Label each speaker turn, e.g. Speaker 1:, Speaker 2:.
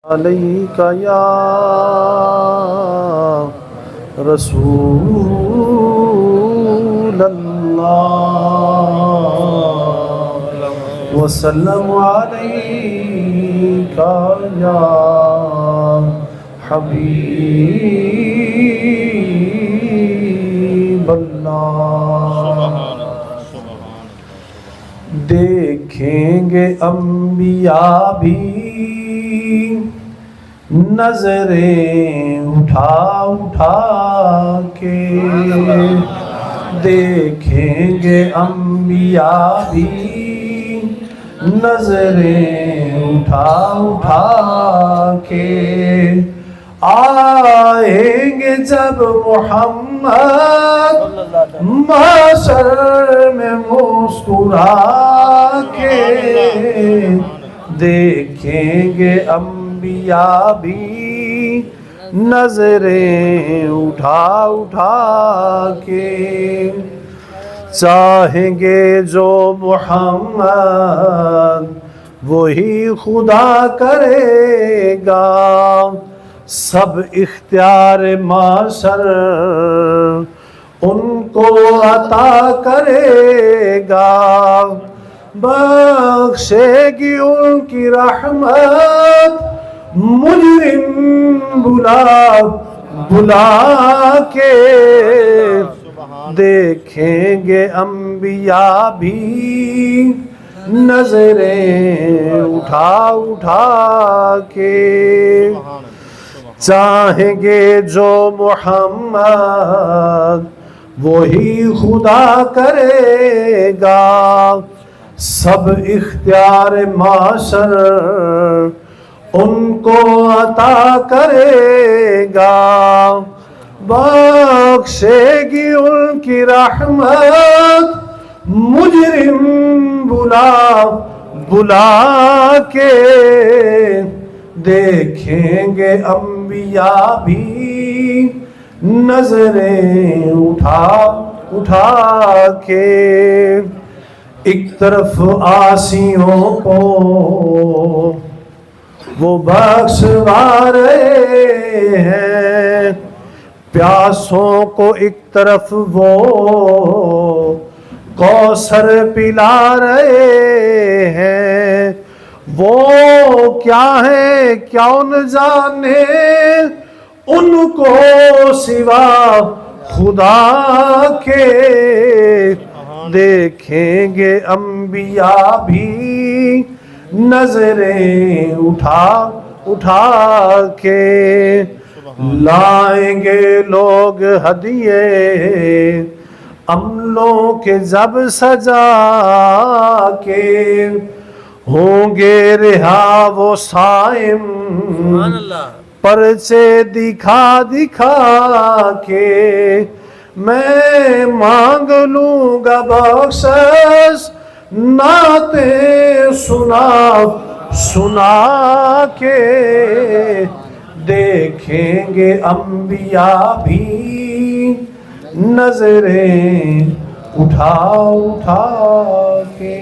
Speaker 1: علیک یا رسول اللہ وسلم علیک یا حبیب اللہ۔ دیکھیں گے انبیاء بھی نظریں اٹھا اٹھا کے، دیکھیں گے انبیاء بھی نظریں اٹھا اٹھا کے، آئیں گے جب محمد محشر میں مسکرا کے، دیکھیں گے انبیاء بھی نظریں اٹھا اٹھا کے، چاہیں گے جو محمد وہی خدا کرے گا، سب اختیار معاشر ان کو عطا کرے گا، بخشے گی ان کی رحمت مجرم بلا بلا کے، دیکھیں گے انبیاء بھی نظریں اٹھا اٹھا کے، چاہیں گے جو محمد وہی خدا کرے گا، سب اختیار معاشر ان کو عطا کرے گا، بخشے گی ان کی رحمت مجرم بلا بلا کے، دیکھیں گے انبیاء بھی نظریں اٹھا اٹھا کے، ایک طرف عاصیوں کو وہ بخشوا رہے ہیں، پیاسوں کو ایک طرف وہ کوثر پلا رہے ہیں، وہ کیا ہے کیا نہ جانے ان کو سوا خدا کے، دیکھیں گے انبیاء بھی نظریں اٹھا اٹھا کے، لائیں گے لوگ ہدیے عملوں کے جب سجا کے، ہوں گے رہا وہ صائم پرچے دکھا دکھا کے، میں مانگ لوں گا بخشش نعتیں سنا سنا کے، دیکھیں گے انبیاء بھی نظریں اٹھا اٹھا کے۔